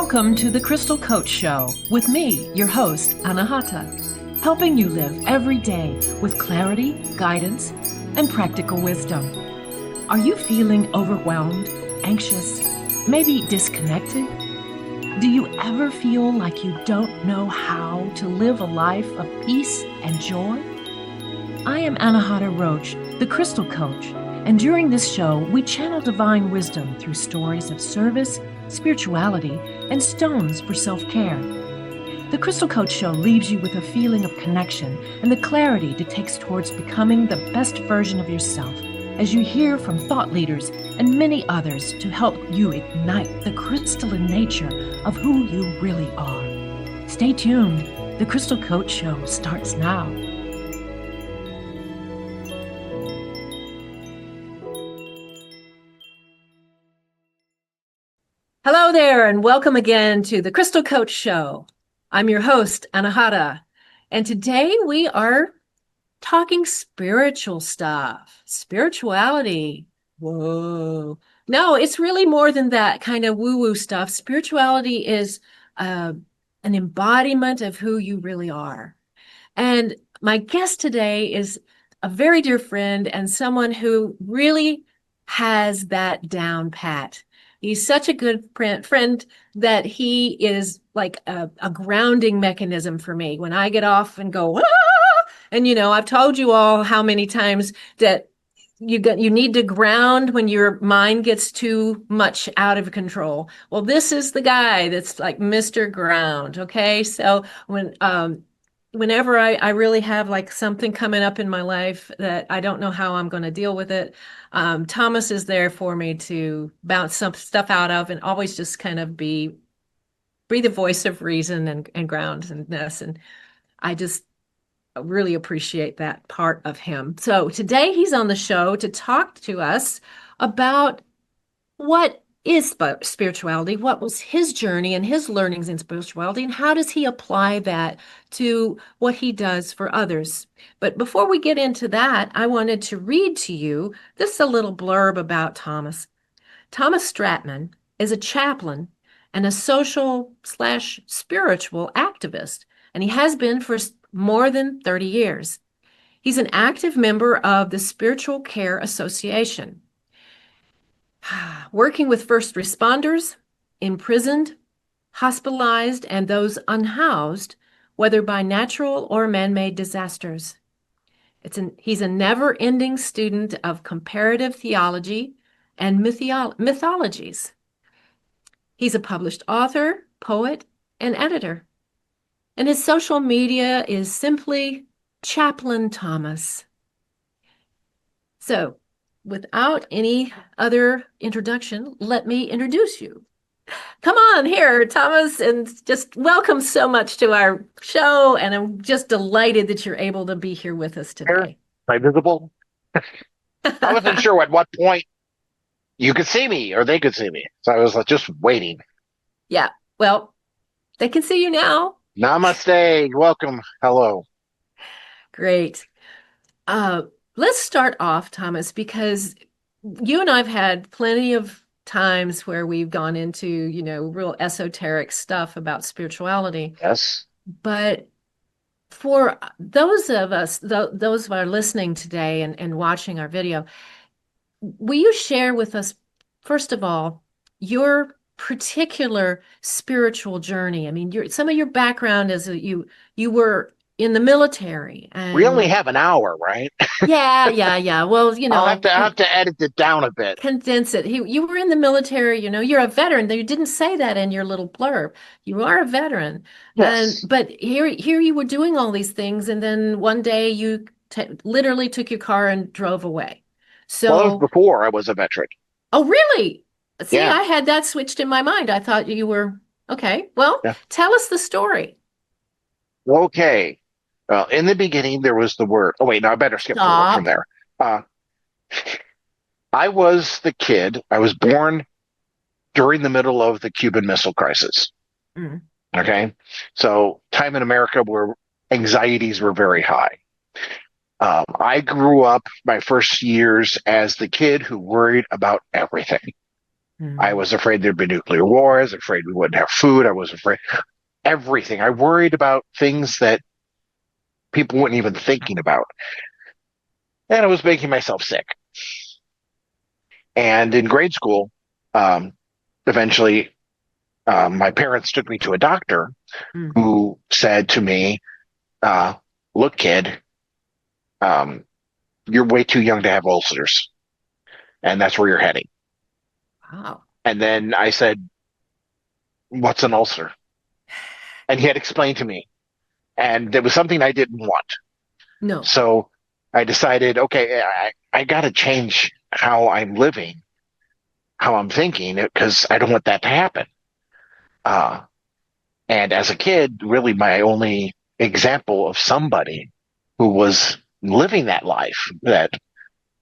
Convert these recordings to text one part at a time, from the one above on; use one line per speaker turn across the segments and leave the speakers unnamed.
Welcome to the Crystal Coach Show with me, your host, Anahata, helping you live every day with clarity, guidance, and practical wisdom. Are you feeling overwhelmed, anxious, maybe disconnected? Do you ever feel like you don't know how to live a life of peace and joy? I am Anahata Roach, the Crystal Coach, and during this show, we channel divine wisdom through stories of service, spirituality, and stones for self-care. The Crystal Coach Show leaves you with a feeling of connection and the clarity that takes towards becoming the best version of yourself as you hear from thought leaders and many others to help you ignite the crystalline nature of who you really are. Stay tuned. The Crystal Coach Show starts now. Hello there, and welcome again to the Crystal Coach Show. I'm your host, Anahata, and today we are talking spiritual stuff, spirituality. Whoa. No, it's really more than that kind of woo-woo stuff. Spirituality is an embodiment of who you really are. And my guest today is a very dear friend and someone who really has that down pat. He's such a good friend that he is like a grounding mechanism for me when I get off and go, ah! And I've told you all how many times that you need to ground when your mind gets too much out of control. Well, this is the guy that's like Mr. Ground. Okay, so whenever I really have like something coming up in my life that I don't know how I'm going to deal with it, Thomas is there for me to bounce some stuff out of and always just kind of be the voice of reason and groundedness. And I just really appreciate that part of him. So today he's on the show to talk to us about what is spirituality, what was his journey and his learnings in spirituality, and how does he apply that to what he does for others. But before we get into that, I wanted to read to you this a little blurb about Thomas. Thomas Stratman is a chaplain and a social/spiritual activist, and he has been for more than 30 years. He's an active member of the Spiritual Care Association, working with first responders, imprisoned, hospitalized, and those unhoused, whether by natural or man-made disasters. He's a never-ending student of comparative theology and mythologies. He's a published author, poet, and editor. And his social media is simply Chaplain Thomas. So, without any other introduction, let me introduce you. Come on here, Thomas, and just welcome so much to our show. And I'm just delighted that you're able to be here with us today.
Am I visible? I wasn't sure at what point you could see me or they could see me. So I was just waiting.
Yeah, well, they can see you now.
Namaste. Welcome. Hello.
Great. Let's start off, Thomas, because you and I've had plenty of times where we've gone into, real esoteric stuff about spirituality.
Yes.
But for those of us, those who are listening today and watching our video, will you share with us, first of all, your particular spiritual journey? I mean, some of your background is that you were in the military, and
we only have an hour, right?
Yeah. Well,
I'll have to edit it down a bit.
Condense it. You were in the military, you're a veteran. You didn't say that in your little blurb. You are a veteran.
Yes.
But here you were doing all these things, and then one day you literally took your car and drove away. So,
well, that was before I was a veteran.
Oh, really? See,
yeah.
I had that switched in my mind. I thought you were, okay. Well, yeah. Tell us the story.
Okay. Well, in the beginning, there was the word. Oh, wait, no, I better skip forward from there. I was the kid. I was born during the middle of the Cuban Missile Crisis. Mm. Okay. So time in America where anxieties were very high. I grew up my first years as the kid who worried about everything. I was afraid there'd be nuclear war. I was afraid we wouldn't have food. I was afraid everything. I worried about things that people weren't even thinking about. And I was making myself sick. And in grade school, um, eventually, my parents took me to a doctor who said to me, uh, look, kid, um, you're way too young to have ulcers. And that's where you're heading.
Wow.
And then I said, what's an ulcer? And he had explained to me. And it was something I didn't want.
No.
So I decided, okay, I got to change how I'm living, how I'm thinking, because I don't want that to happen. Uh, and as a kid, really my only example of somebody who was living that life, that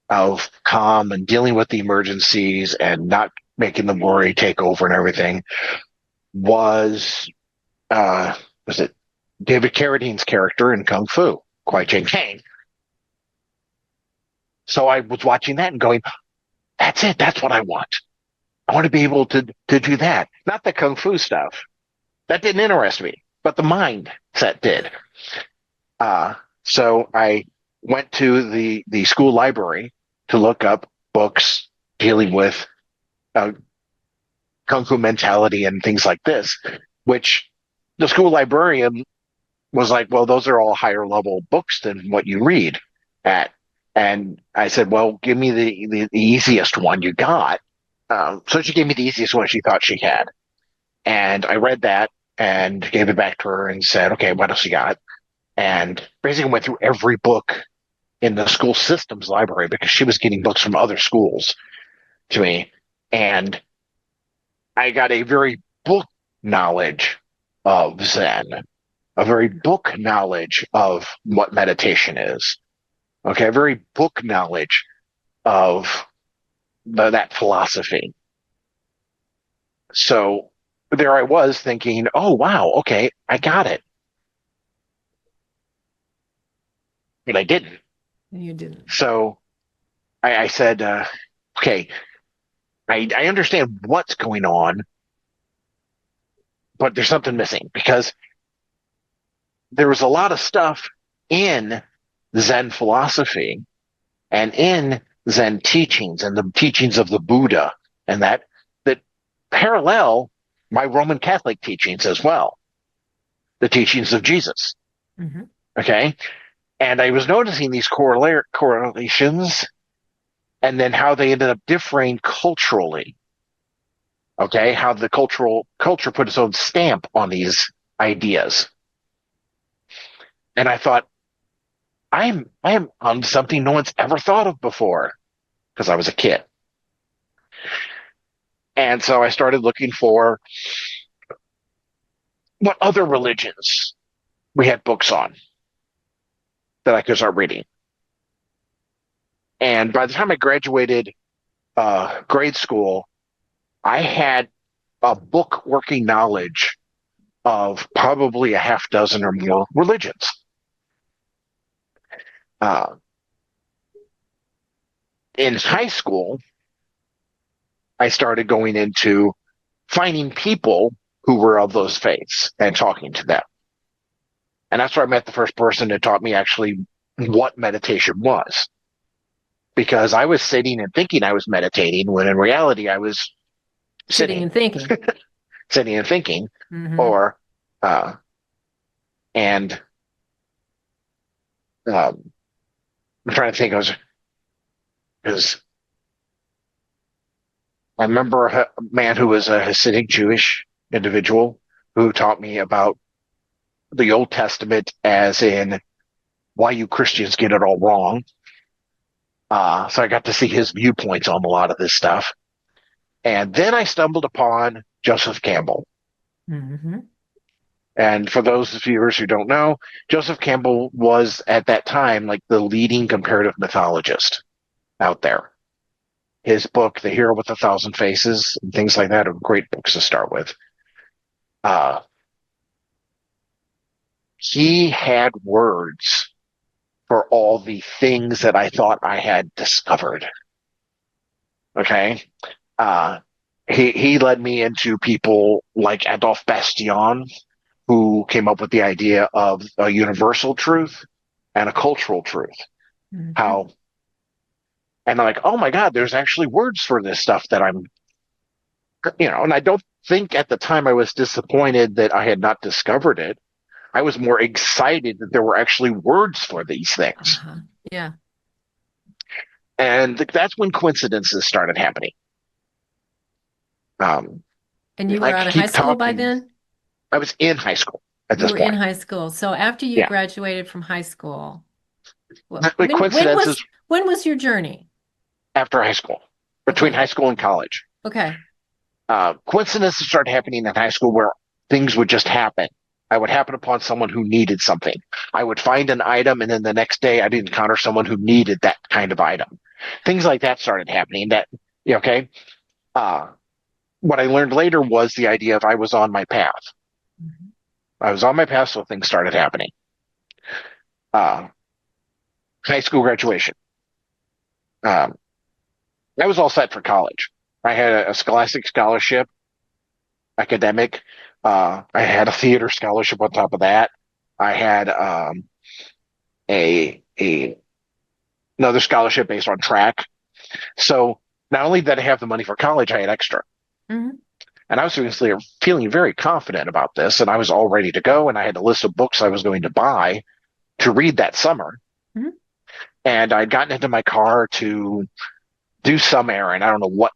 of calm and dealing with the emergencies and not making the worry take over and everything, was uh, was it David Carradine's character in Kung Fu, Kwai Chang Caine. So I was watching that and going, that's it. That's what I want. I want to be able to do that. Not the Kung Fu stuff. That didn't interest me, but the mindset did. So I went to the school library to look up books dealing with uh, Kung Fu mentality and things like this, which the school librarian was like, well, those are all higher level books than what you read at. And I said, well, give me the easiest one you got. So she gave me the easiest one she thought she had. And I read that and gave it back to her and said, okay, what else you got? And basically went through every book in the school systems library because she was getting books from other schools to me. And I got a very book knowledge of Zen, a very book knowledge of what meditation is. Okay, a very book knowledge of that philosophy. So there I was thinking, oh, wow, okay, I got it. But I didn't.
You didn't.
So I said, okay, I understand what's going on, but there's something missing because there was a lot of stuff in Zen philosophy and in Zen teachings and the teachings of the Buddha and that parallel my Roman Catholic teachings as well, the teachings of Jesus.
Mm-hmm.
Okay. And I was noticing these correlations and then how they ended up differing culturally. Okay. How the culture put its own stamp on these ideas. And I thought, I am on something no one's ever thought of before because I was a kid. And so I started looking for what other religions we had books on that I could start reading. And by the time I graduated grade school, I had a book working knowledge of probably a half dozen or more religions. Uh, in high school, I started going into finding people who were of those faiths and talking to them. And that's where I met the first person that taught me actually what meditation was. Because I was sitting and thinking I was meditating when in reality I was
Sitting and thinking.
sitting and thinking,
Mm-hmm.
or and I'm trying to think. Because I remember a man who was a Hasidic Jewish individual who taught me about the Old Testament as in why you Christians get it all wrong. So I got to see his viewpoints on a lot of this stuff. And then I stumbled upon Joseph Campbell.
Mm-hmm.
And for those viewers who don't know, Joseph Campbell was at that time like the leading comparative mythologist out there. His book, The Hero with a Thousand Faces, and things like that, are great books to start with. Uh, he had words for all the things that I thought I had discovered. Okay. Uh, he led me into people like Adolf Bastion, who came up with the idea of a universal truth and a cultural truth.
Mm-hmm.
How, and I'm like, oh my God, there's actually words for this stuff that I'm, and I don't think at the time I was disappointed that I had not discovered it. I was more excited that there were actually words for these things.
Uh-huh. Yeah.
And that's when coincidences started happening. Um,
And you were
I
out of high
keep
school by
talking.
then?
I was in high school at
You
this
were in
point.
high school. So after you
Yeah.
graduated from high school, well,
The coincidences
when was your journey?
after high school, between
Okay.
high school and college.
Okay.
Coincidences started happening in high school where things would just happen. I would happen upon someone who needed something. I would find an item, and then the next day I'd encounter someone who needed that kind of item. Things like that started happening. Okay. Uh, what I learned later was the idea of I was on my path.
Mhm.
I was on my path, so things started happening. Uh, High school graduation. Um, I was all set for college. I had a scholastic scholarship, academic. I had a theater scholarship on top of that. I had a another scholarship based on track. So not only did I have the money for college, I had extra.
Mhm.
And I was feeling very confident about this, and I was all ready to go. And I had a list of books I was going to buy to read that summer.
Mhm.
And I'd gotten into my car to do some errand. I don't know what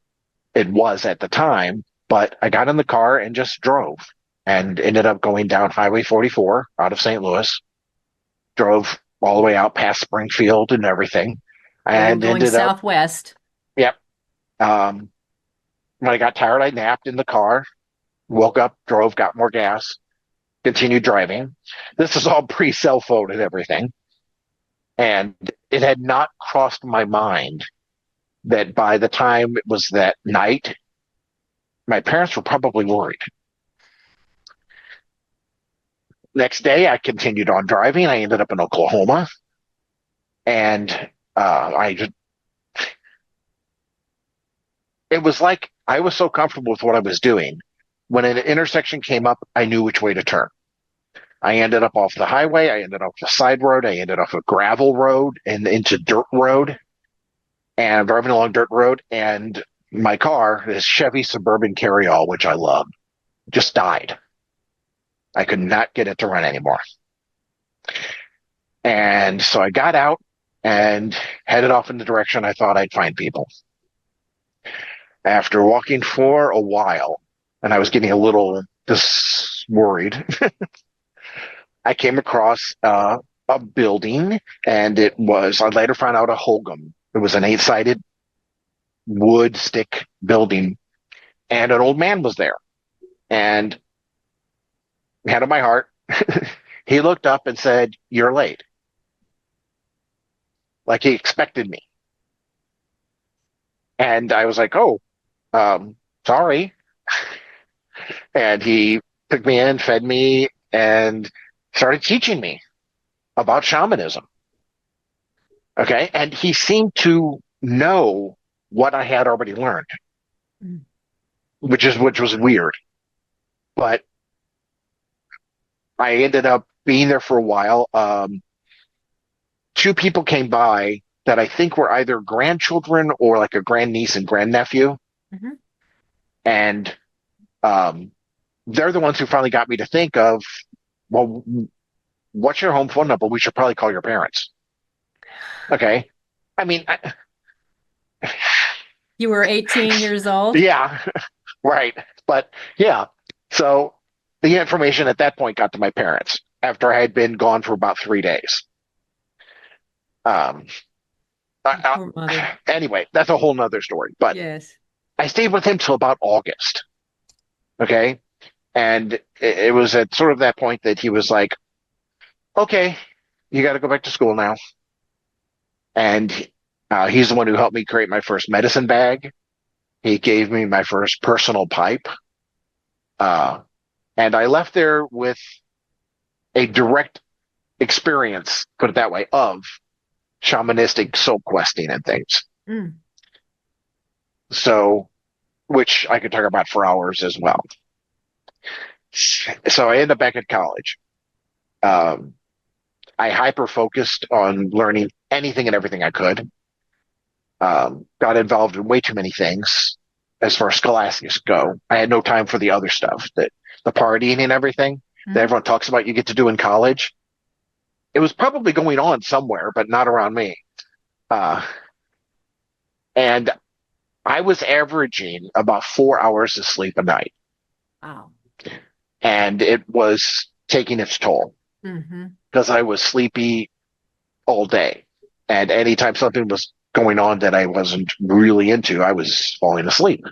it was at the time, but I got in the car and just drove and ended up going down Highway 44 out of St. Louis, drove all the way out past Springfield and everything,
So you were
and
going
ended up,
southwest.
yep. Um, when I got tired, I napped in the car, woke up, drove, got more gas, continued driving. This is all pre cell phone and everything. And it had not crossed my mind that by the time it was that night, my parents were probably worried. Next day, I continued on driving. I ended up in Oklahoma, and I just, it was like I was so comfortable with what I was doing. When an intersection came up, I knew which way to turn. I ended up off the highway. I ended up the side road. I ended up a gravel road and into dirt road. And I'm driving along dirt road, and my car, this Chevy Suburban Carryall, which I love, just died. I could not get it to run anymore. And so I got out and headed off in the direction I thought I'd find people. After walking for a while, and I was getting a little just worried, I came across a building, and I later found out, a Holgum. It was an eight-sided wood stick building, and an old man was there. And hand on my heart, he looked up and said, "You're late." Like he expected me. And I was like, "Oh, sorry." And he took me in, fed me, and started teaching me about shamanism. Okay. And he seemed to know what I had already learned,
Mm.
which was weird. But I ended up being there for a while. Two people came by that I think were either grandchildren or like a grandniece and grandnephew.
Mhm.
And um, they're the ones who finally got me to think of, well, what's your home phone number? We should probably call your parents. Okay. I mean,
You were 18 years old?
yeah, right. But yeah, so the information at that point got to my parents after I had been gone for about 3 days. Um,
Poor mother.
anyway, that's a whole nother story. But
Yes.
I stayed with him till about August. Okay. And it was at sort of that point that he was like, okay, you got to go back to school now. And he's the one who helped me create my first medicine bag. He gave me my first personal pipe. Uh, and I left there with a direct experience, put it that way, of shamanistic soul questing and things.
Mm.
So which I could talk about for hours as well. So I ended up back at college. Um, I hyper focused on learning anything and everything I could. Got involved in way too many things as far as scholastics go. I had no time for the other stuff, that the partying and everything that everyone talks about you get to do in college. It was probably going on somewhere, but not around me. Uh, and I was averaging about 4 hours of sleep a night.
Wow.
And it was taking its toll because I was sleepy all day. And anytime something was going on that I wasn't really into, I was falling asleep.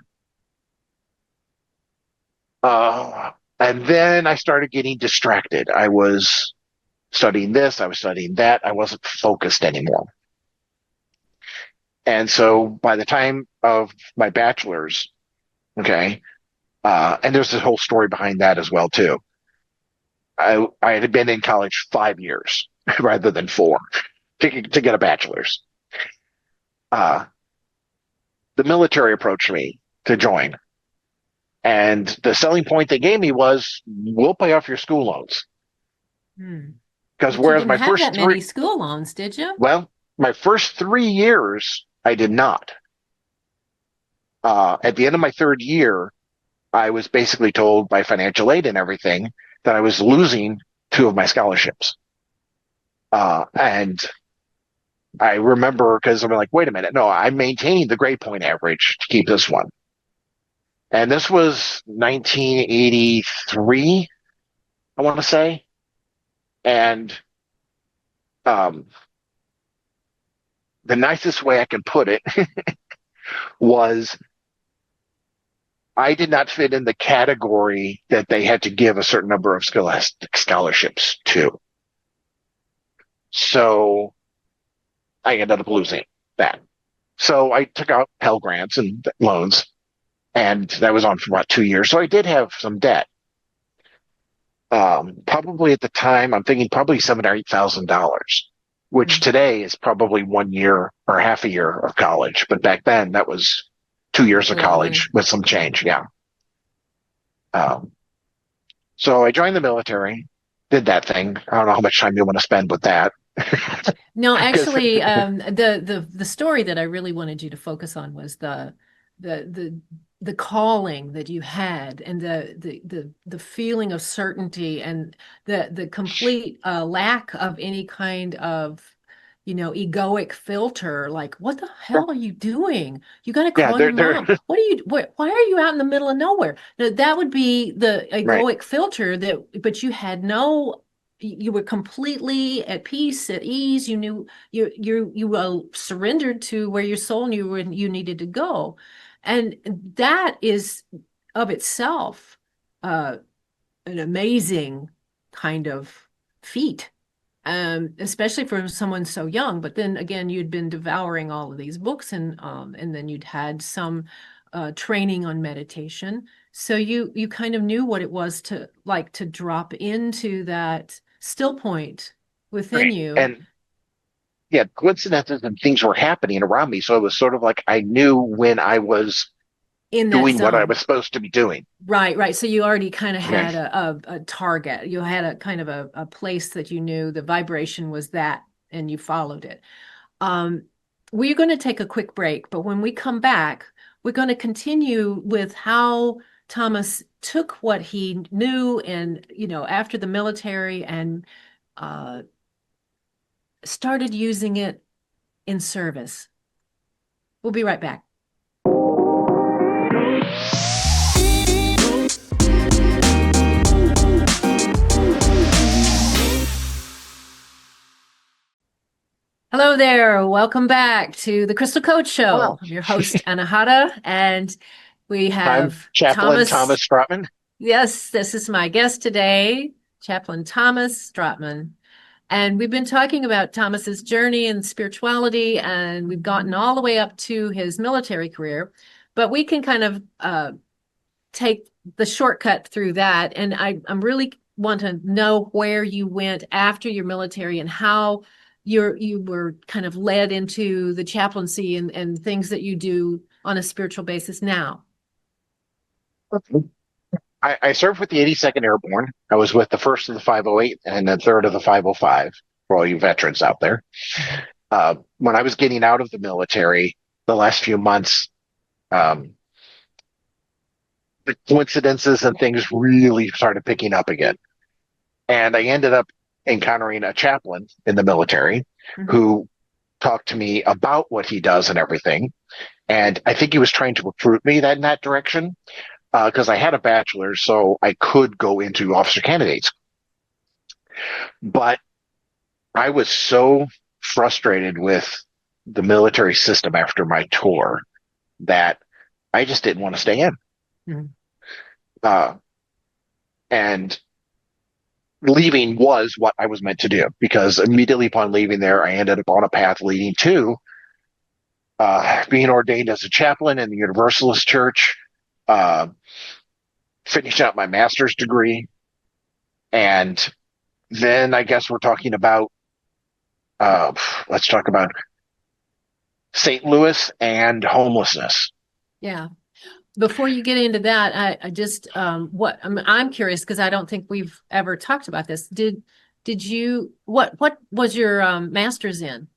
And then I started getting distracted. I was studying this, I was studying that. I wasn't focused anymore. And so by the time of my bachelor's, okay, and there's this whole story behind that as well too. I had been in college 5 years rather than four to get a bachelor's. Uh, the military approached me to join. And the selling point they gave me was, we'll pay off your school loans. Because
But you
whereas
didn't
my
have
first
that many school loans, did you?
well, my first 3 years, I did not. At the end of my third year, I was basically told by financial aid and everything that I was losing two of my scholarships. And I remember because I'm like, wait a minute, no, I'm maintaining the grade point average to keep this one. And this was 1983, I want to say. And um, the nicest way I can put it was I did not fit in the category that they had to give a certain number of scholastic scholarships to. So I ended up losing that. So I took out Pell Grants and loans, and that was on for about 2 years. So I did have some debt. Probably at the time, I'm thinking probably $7,000 or $8,000, which today is probably 1 year or half a year of college. But back then, that was 2 years of college with some change. Yeah. So I joined the military, did that thing. I don't know how much time you want to spend with that.
No, actually, the story that I really wanted you to focus on was the the calling that you had, and the feeling of certainty, and the complete lack of any kind of egoic filter. Like, what the hell are you doing? You got to
Yeah,
call your mom. Why are you out in the middle of nowhere? Now, that would be the
right.
egoic filter but you had no, you were completely at peace, at ease. You knew you surrendered to where your soul knew where you needed to go. And that is of itself an amazing kind of feat, especially for someone so young. But then again, you'd been devouring all of these books, and then you'd had some training on meditation. So you kind of knew what it was to like to drop into that still point within
Right.
you.
And yeah, coincidences and things were happening around me. So it was sort of like I knew when I was
In that
doing what I
zone.
was supposed to be doing.
Right. So you already kind of
Okay.
had a target. You had a kind of a place that you knew the vibration was that, and you followed it. Um, we're going to take a quick break, but when we come back, we're going to continue with how Thomas took what he knew and, after the military, and uh, started using it in service. We'll be right back. Hello there. Welcome back to the Crystal Coach Show.
Hello.
I'm your host, Anahata, and we
I'm
have
Chaplain Thomas Stratman.
Yes, this is my guest today, Chaplain Thomas Stratman. And we've been talking about Thomas's journey and spirituality, and we've gotten all the way up to his military career. But we can kind of take the shortcut through that. And I'm really want to know where you went after your military, and how you were kind of led into the chaplaincy and things that you do on a spiritual basis now.
I served with the 82nd Airborne. I was with the first of the 508 and the third of the 505 for all you veterans out there.
Mhm.
When I was getting out of the military, the last few months, um, the coincidences and things really started picking up again. And I ended up encountering a chaplain in the military
Mhm.
who talked to me about what he does and everything. And I think he was trying to recruit me in that direction because I had a bachelor's, so I could go into officer candidates. But I was so frustrated with the military system after my tour that I just didn't want to stay in.
Mhm.
Uh, and leaving was what I was meant to do because immediately upon leaving there, I ended up on a path leading to being ordained as a chaplain in the Universalist Church, uh, finishing up my master's degree, and then I guess we're talking about uh, let's talk about St. Louis and homelessness.
Yeah. Before you get into that, I just I'm curious because I don't think we've ever talked about this. Did you what was your master's in?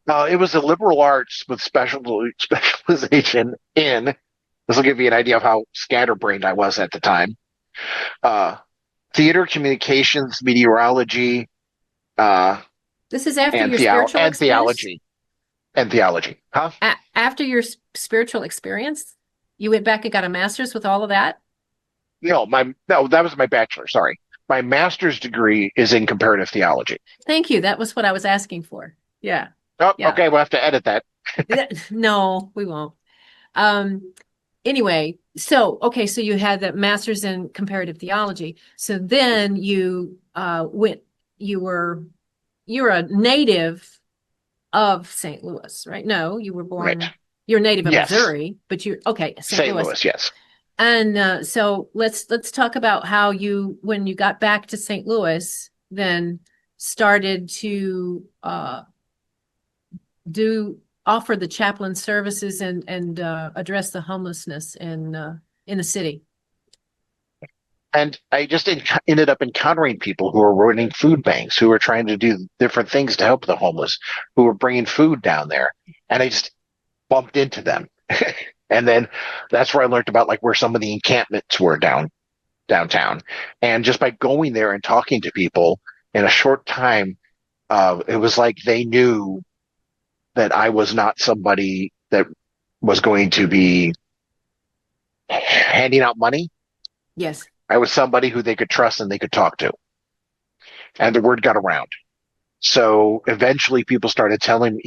It was a liberal arts with specialization in. This will give you an idea of how scatterbrained I was at the time. Uh, Theater, communications, meteorology, uh,
This is after your spiritual
and
experience?
theology and theology. Huh?
After your spiritual experience, you went back and got a master's with all of that?
No, that was my bachelor. Sorry, my master's degree is in comparative theology.
Thank you. That was what I was asking for. Yeah.
Oh,
Yeah.
okay, we'll have to edit that.
No, we won't. Um, anyway, so okay, so you had that master's in comparative theology. So then you went, you were you're a native of St. Louis, right? No, you were
Right.
born, you're a native of
Yes.
Missouri, but you're okay, St.
St.
Louis.
Louis. Yes.
And so let's talk about how you, when you got back to St. Louis, then started to do offer the chaplain services and address the homelessness in the city.
And I just ended up encountering people who were running food banks, who were trying to do different things to help the homeless, who were bringing food down there. And I just bumped into them. And then that's where I learned about like where some of the encampments were downtown. And just by going there and talking to people in a short time, it was like they knew that I was not somebody that was going to be handing out money.
Yes.
I was somebody who they could trust and they could talk to. And the word got around. So eventually people started telling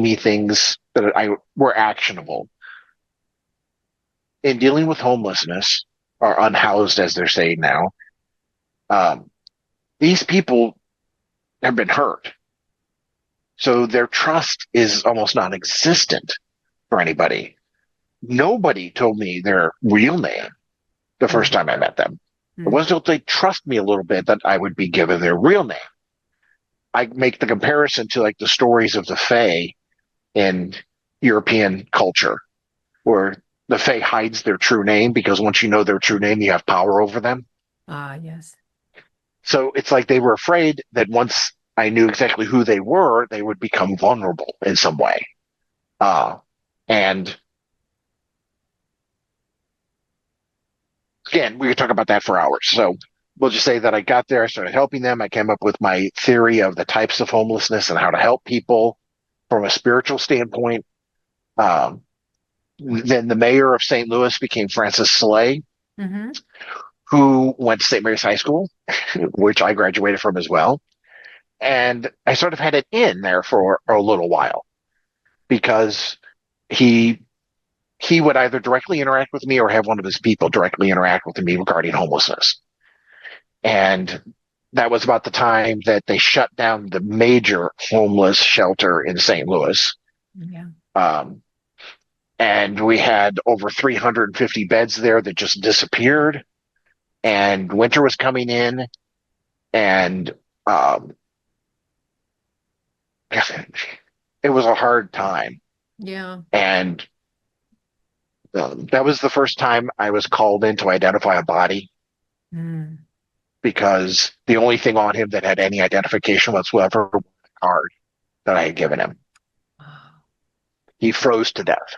me things that I were actionable in dealing with homelessness or unhoused, as they're saying now. Um, these people have been hurt. So their trust is almost non-existent for anybody. Nobody told me their real name the first
Mm,
time I met them. It
mm.
wasn't until they trust me a little bit that I would be given their real name. I make the comparison to like the stories of the Fae in European culture, where the Fae hides their true name because once you know their true name, you have power over them.
Ah, yes.
So it's like they were afraid that once I knew exactly who they were, they would become vulnerable in some way. And again, we could talk about that for hours. So we'll just say that I got there, I started helping them. I came up with my theory of the types of homelessness and how to help people from a spiritual standpoint. Um, then the mayor of St. Louis became Francis Slay,
Mm-hmm.
who went to St. Mary's High School, which I graduated from as well. And I sort of had it in there for a little while because he he would either directly interact with me or have one of his people directly interact with me regarding homelessness. And that was about the time that they shut down the major homeless shelter in St. Louis.
Yeah.
Um, and we had over 350 beds there that just disappeared. And winter was coming in, and um, it was a hard time.
Yeah.
And That was the first time I was called in to identify a body
Mm.
because the only thing on him that had any identification whatsoever was the card that I had given him. He froze to death.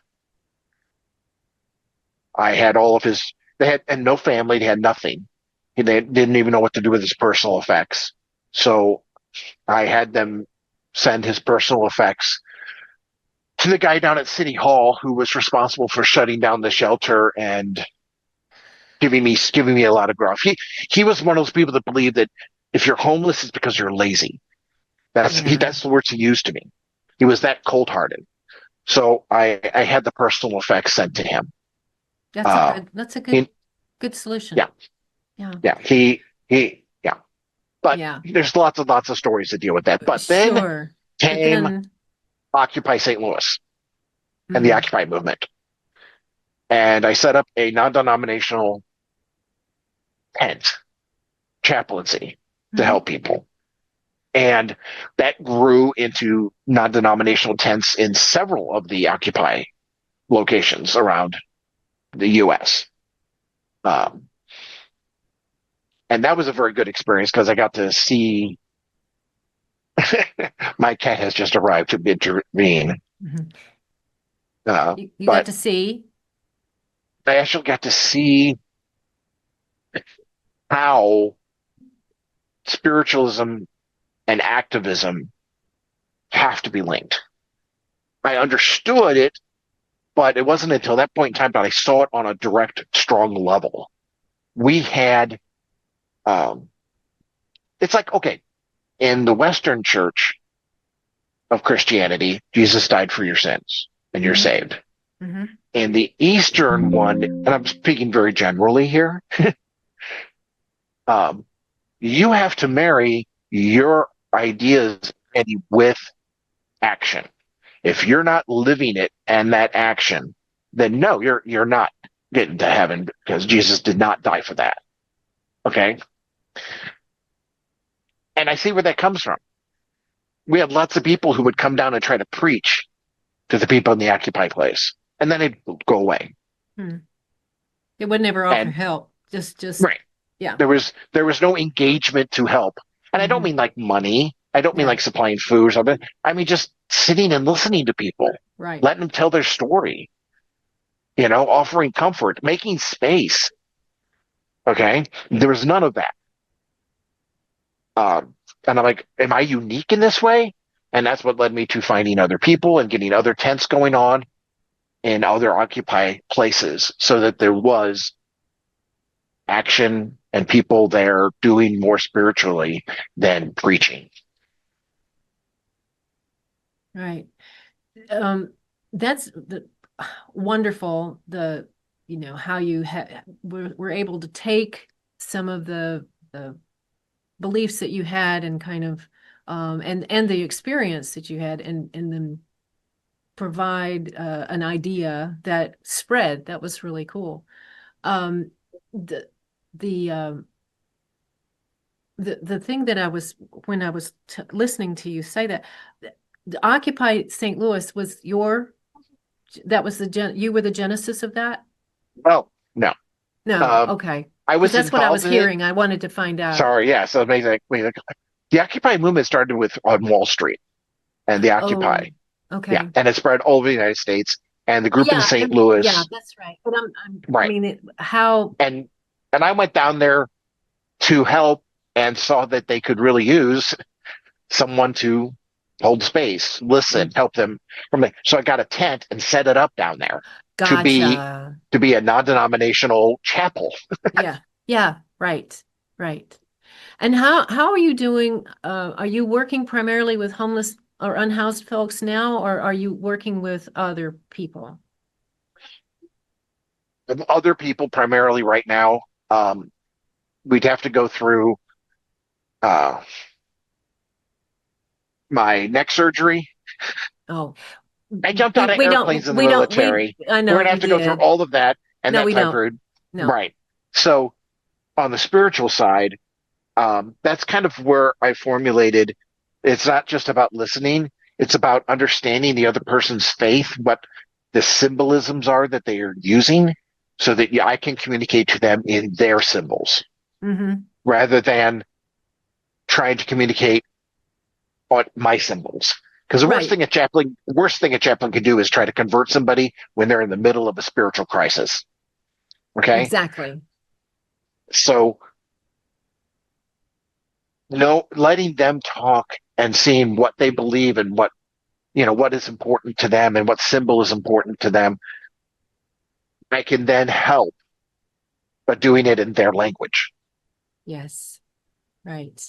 I had all of his, they had, and no family, they had nothing. They didn't even know what to do with his personal effects. So I had them send his personal effects to the guy down at City Hall who was responsible for shutting down the shelter and giving me a lot of gruff. He was one of those people that believed that if you're homeless, it's because you're lazy.
Yeah.
That's the words he used to me. He was that cold hearted. So I had the personal effects sent to him.
That's a
He,
good solution.
yeah,
Yeah.
yeah, yeah. But
Yeah.
there's lots of stories to deal with that. But then
Sure. But
came
then,
Occupy St. Louis and the
mm,
Occupy movement, and I set up a non-denominational tent chaplaincy to
mhm.
help people. And that grew into non-denominational tents in several of the Occupy locations around the U.S. Um, and that was a very good experience because I got to see. My cat has just arrived to intervene,
Mhm. You got
but
to see.
I actually got to see how spiritualism and activism have to be linked. I understood it, but it wasn't until that point in time that I saw it on a direct, strong level. We had, um, it's like, okay, in the Western church of Christianity, Jesus died for your sins and you're
Hmm.
saved.
Hmm.
In the Eastern one, and I'm speaking very generally here, um, you have to marry your ideas with action. If you're not living it and that action, then no, you're not getting to heaven because Jesus did not die for that. Okay. And I see where that comes from. We had lots of people who would come down and try to preach to the people in the Occupy place, and then they'd go away.
Hmm. It would never offer
And
help.
right,
Yeah.
there was no engagement to help. And I don't
Hmm.
mean like money. I don't mean
Yeah.
like supplying food or something. I mean just sitting and listening to people,
Right.
letting them tell their story, offering comfort, making space. Okay. There was none of that. Um, and I'm like, am I unique in this way? And that's what led me to finding other people and getting other tents going on in other Occupy places so that there was action and people there doing more spiritually than preaching.
Right. That's wonderful. How you were able to take some of the beliefs that you had and kind of and the experience that you had and then provide an idea that spread. That was really cool. Um, the the the thing that I was when I was listening to you say that the Occupy St. Louis was that was you were the genesis of that?
Well, no.
No,
Um,
okay.
I
Because
was
that's what I was
involved in it.
hearing. I wanted to find out.
Sorry, yeah. So amazing. The Occupy movement started with on Wall Street and the Occupy.
Oh,
Yeah.
okay.
And it spread all over the United States. And the group in
Yeah,
St.
and yeah,
Louis,
that's right. But I
right.
mean, how?
And I went down there to help and saw that they could really use someone to hold space, listen,
Mm,
help them from the, so I got a tent and set it up down there to be
gotcha.
a non-denominational chapel.
Yeah, yeah, right, right. And how are you doing? Are you working primarily with homeless or unhoused folks now, or are you working with other people?
Other people primarily right now, um, we'd have to go through uh, my neck surgery.
Oh,
I jumped out of airplanes in the
we don't,
military.
I
We're
know
gonna
you
have to go through
did.
all of that and
No,
that
we
time
don't.
period.
No.
Right. So on the spiritual side, that's kind of where I formulated. It's not just about listening; it's about understanding the other person's faith, what the symbolisms are that they are using so that I can communicate to them in their symbols rather than trying to communicate on my symbols. Because the worst thing a chaplain can do is try to convert somebody when they're in the middle of a spiritual crisis. Okay.
Exactly.
So no, letting them talk and seeing what they believe and what is important to them and what symbol is important to them, I can then help, but doing it in their language.
Yes. Right.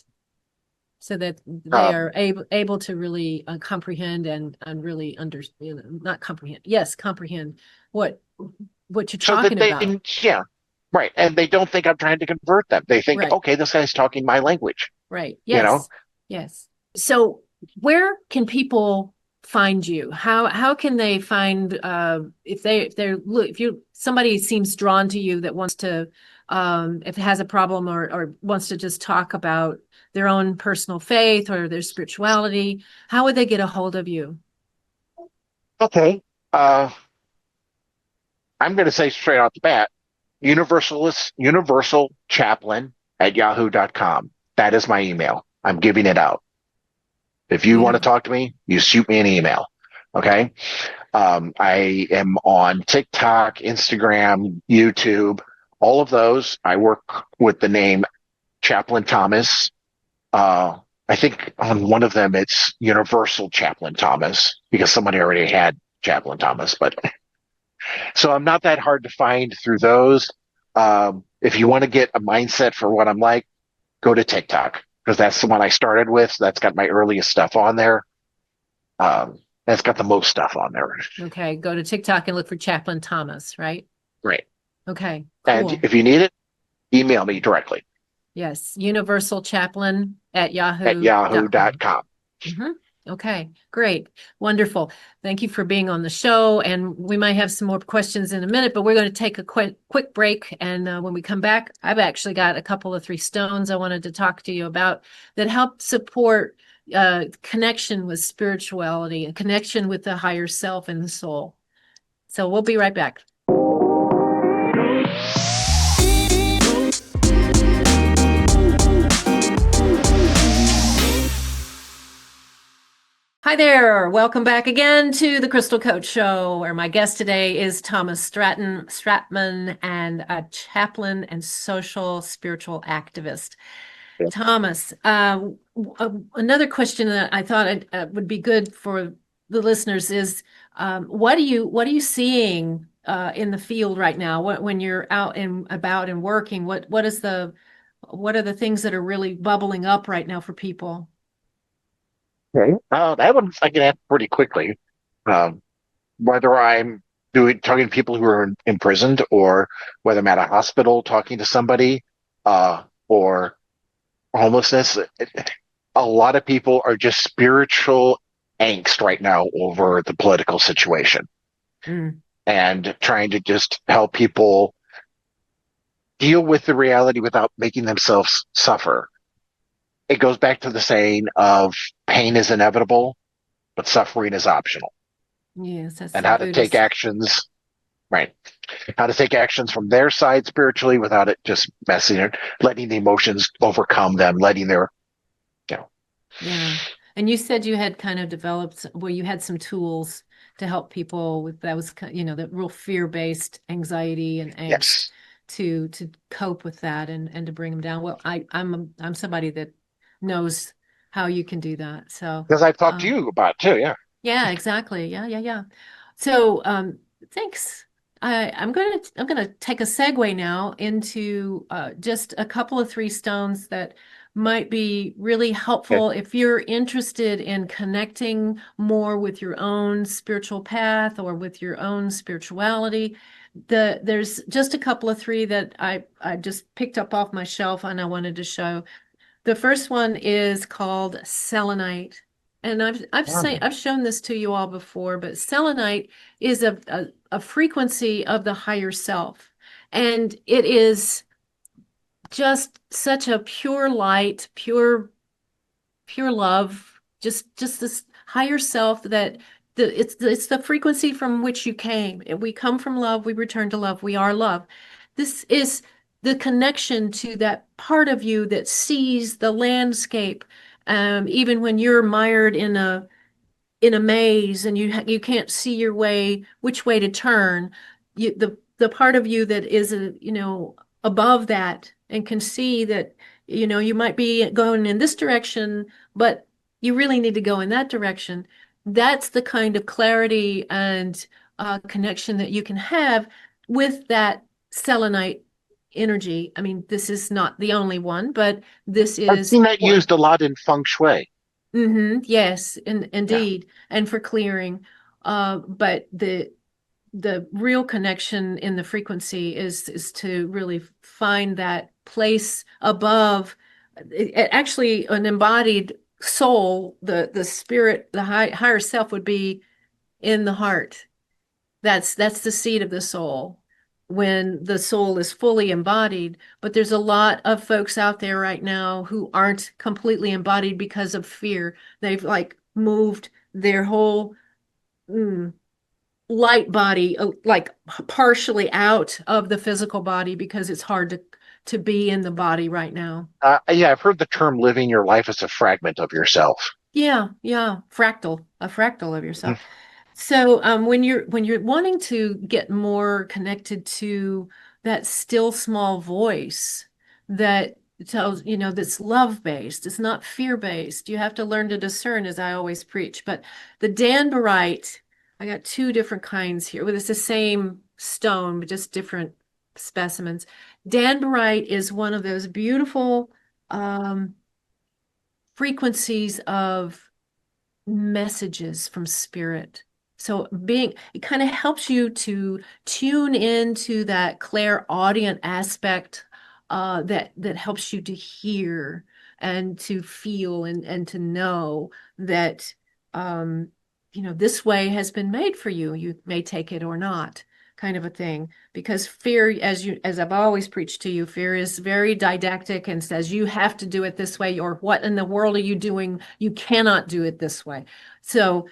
So that they
Um,
are able to really comprehend and really understand, not comprehend. Yes, comprehend what you're
so that
talking about.
they, yeah, right. And they don't think I'm trying to convert them. They think,
Right.
okay, this guy's talking my language,
Right.
you know?
Yes. Yes. So where can people find you? How can they find if you somebody seems drawn to you that wants to if it has a problem or wants to just talk about their own personal faith or their spirituality, how would they get a hold of you?
Okay. Uh, I'm going to say straight off the bat, universal chaplain at yahoo.com. That is my email. I'm giving it out. If you want to
Universe.
talk to me, you shoot me an email. Okay. I am on TikTok, Instagram, YouTube, all of those. I work with the name Chaplain Thomas. I think on one of them it's Universal Chaplain Thomas because somebody already had Chaplain Thomas, but so I'm not that hard to find through those. If you want to get a mindset for what I'm like, go to TikTok because that's the one I started with. That's got my earliest stuff on there. That's got the most stuff on there.
Okay, go to TikTok and look for Chaplain Thomas, right?
Great.
Okay,
And
cool.
if you need it, email me directly
Yes, Universal Chaplain at
at
yahoo.com.
yahoo.com.
Mm-hmm. Okay, great. Wonderful. Thank you for being on the show. And we might have some more questions in a minute, but we're going to take a quick break. And when we come back, I've actually got a couple of 3 stones I wanted to talk to you about that help support connection with spirituality and connection with the higher self and the soul. So we'll be right back. Hi there. Welcome back again to the Crystal Coach Show, where my guest today is Thomas Stratman, and a chaplain and social spiritual activist. Thomas, another question that I thought would be good for the listeners is, what are you seeing in the field right now? When you're out and about and working, what are the things that are really bubbling up right now for people?
Okay. That one I can answer pretty quickly. Um, whether I'm talking to people who are imprisoned or whether I'm at a hospital talking to somebody or homelessness, a lot of people are just spiritual angst right now over the political situation
Mm,
and trying to just help people deal with the reality without making themselves suffer. It goes back to the saying of pain is inevitable, but suffering is optional,
yes, that's
and
the
how to take
Buddhist.
actions, right? How to take actions from their side spiritually without it just messing it, letting the emotions overcome them, letting their, you know,
Yeah. And you said you had kind of developed, well, you had some tools to help people with that was, that real fear-based anxiety and angst
yes,
to cope with that and to bring them down. Well, I'm somebody that knows how you can do that. So,
because I've talked to you about it too. Yeah.
yeah, exactly. Yeah, yeah, yeah. So, thanks. I'm gonna take a segue now into just a couple of 3 stones that might be really
Okay.
helpful if you're interested in connecting more with your own spiritual path or with your own spirituality. There's just a couple of 3 that I just picked up off my shelf and I wanted to show. The first one is called selenite. And I've shown this to you all before, but selenite is a frequency of the higher self. And it is just such a pure light, pure love, just this higher self that it's the frequency from which you came. We come from love, we return to love, we are love. This is the connection to that part of you that sees the landscape, even when you're mired in a maze and you can't see your way, which way to turn. The part of you that is above that and can see that you might be going in this direction, but you really need to go in that direction. That's the kind of clarity and connection that you can have with that selenite energy. I mean, this is not the only one, but this
I've
is
seen that
one.
used a lot in feng shui.
Yes,
Yeah.
indeed, and for clearing. But the real connection in the frequency is to really find that place above. Actually, an embodied soul, the spirit, the higher self would be in the heart. That's the seat of the soul when the soul is fully embodied. But there's a lot of folks out there right now who aren't completely embodied because of fear. They've like moved their whole light body like partially out of the physical body because it's hard to be in the body right now.
Yeah, I've heard the term living your life as a fragment of yourself.
Yeah, a fractal of yourself. So when you're wanting to get more connected to that still small voice that tells, that's love based, it's not fear based. You have to learn to discern, as I always preach. But the danbarite, I got two different kinds here. Well, it's the same stone, but just different specimens. Danbarite is one of those beautiful um, frequencies of messages from spirit. So it kind of helps you to tune into that clairaudient aspect that helps you to hear and to feel and to know that this way has been made for you. You may take it or not, kind of a thing. Because fear, as I've always preached to you, fear is very didactic and says you have to do it this way, or what in the world are you doing? You cannot do it this way. So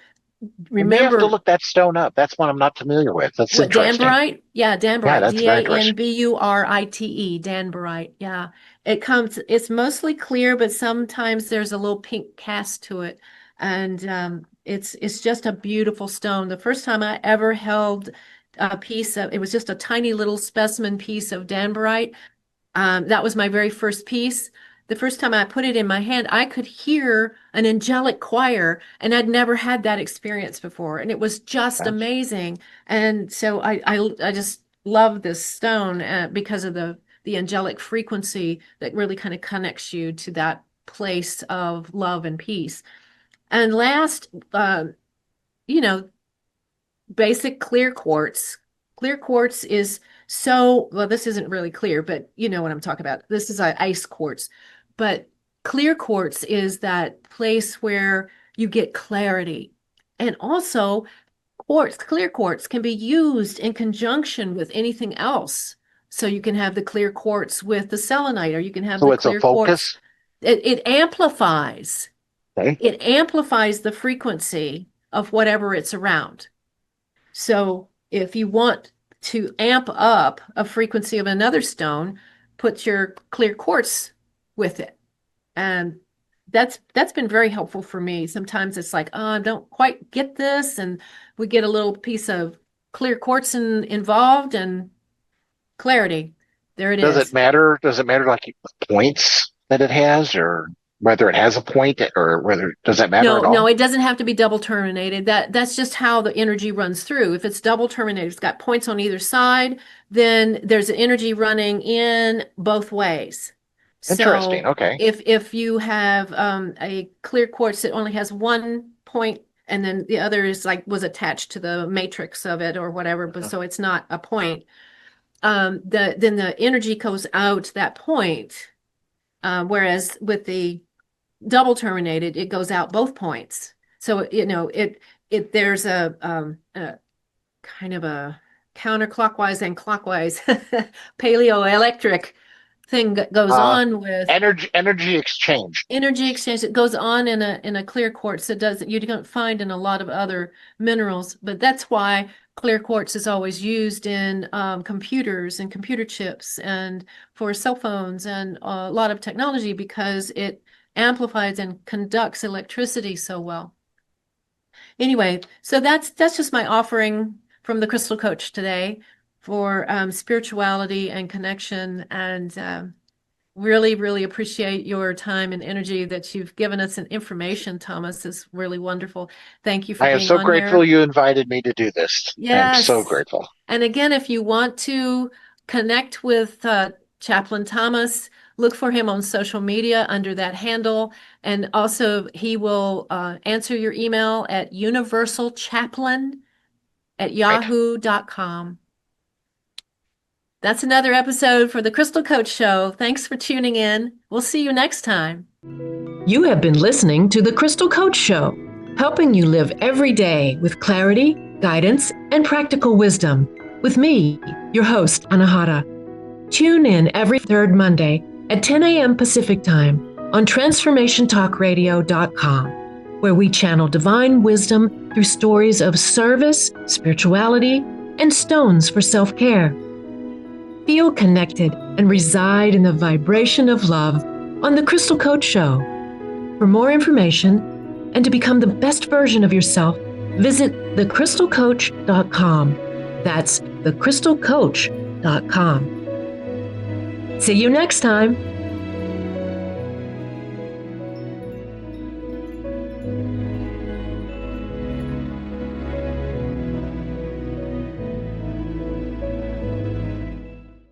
I may have to
remember
look that stone up. That's one I'm not familiar with. That's
what
interesting.
Danburite? Yeah,
Yeah,
Danburite.
that's very interesting.
Danburite. Danburite. Yeah. It's mostly clear, but sometimes there's a little pink cast to it. And it's just a beautiful stone. The first time I ever held a piece of it was just a tiny little specimen piece of Danburite. That was my very first piece. The first time I put it in my hand, I could hear an angelic choir, and I'd never had that experience before, and it was just
That's
amazing. And so I just love this stone because of the angelic frequency that really kind of connects you to that place of love and peace. And last, you know, basic clear quartz. Clear quartz is well, this isn't really clear, but you know what I'm talking about. This is ice quartz. But clear quartz is that place where you get clarity. And also, clear quartz can be used in conjunction with anything else. So you can have the clear quartz with the selenite, or you can have
so
the
it's a
clear quartz.
focus.
It amplifies.
Okay.
It amplifies the frequency of whatever it's around. So if you want to amp up a frequency of another stone, put your clear quartz with it. And that's been very helpful for me. Sometimes it's like, oh, I don't quite get this, and we get a little piece of clear quartz involved and clarity. There it
Does it
is.
matter? Does it matter like the points that it has, or whether it has a point, or whether does that matter at
No,
all?
it doesn't have to be double terminated. That's just how the energy runs through. If it's double terminated, it's got points on either side, then there's an energy running in both ways.
Interesting.
So
Okay.
if you have a clear quartz that only has one point and then the other is like was attached to the matrix of it or whatever, but
Mhm.
so it's not a point, then the energy goes out that point. Whereas with the double terminated, it goes out both points. So, there's a kind of a counterclockwise and clockwise paleoelectric thing that goes on with
energy exchange.
energy exchange. It goes on in a clear quartz that does you don't find in a lot of other minerals, but that's why clear quartz is always used in computers and computer chips and for cell phones and a lot of technology because it amplifies and conducts electricity so well. Anyway, so that's just my offering from the Crystal Coach today for spirituality and connection, and really, really appreciate your time and energy that you've given us and information, Thomas. Is really wonderful. Thank you for
I am
being
so
on
grateful
here.
you invited me to do this. I am so
Yes.
grateful.
And again, if you want to connect with Chaplain Thomas, look for him on social media under that handle. And also, he will answer your email at
Right.
universalchaplain@yahoo.com. That's another episode for the Crystal Coach Show. Thanks for tuning in. We'll see you next time. You have been listening to the Crystal Coach Show, helping you live every day with clarity, guidance, and practical wisdom. With me, your host, Anahata. Tune in every third Monday at 10 a.m. Pacific Time on transformationtalkradio.com, where we channel divine wisdom through stories of service, spirituality, and stones for self-care. Feel connected and reside in the vibration of love on The Crystal Coach Show. For more information and to become the best version of yourself, visit thecrystalcoach.com. That's thecrystalcoach.com. See you next time.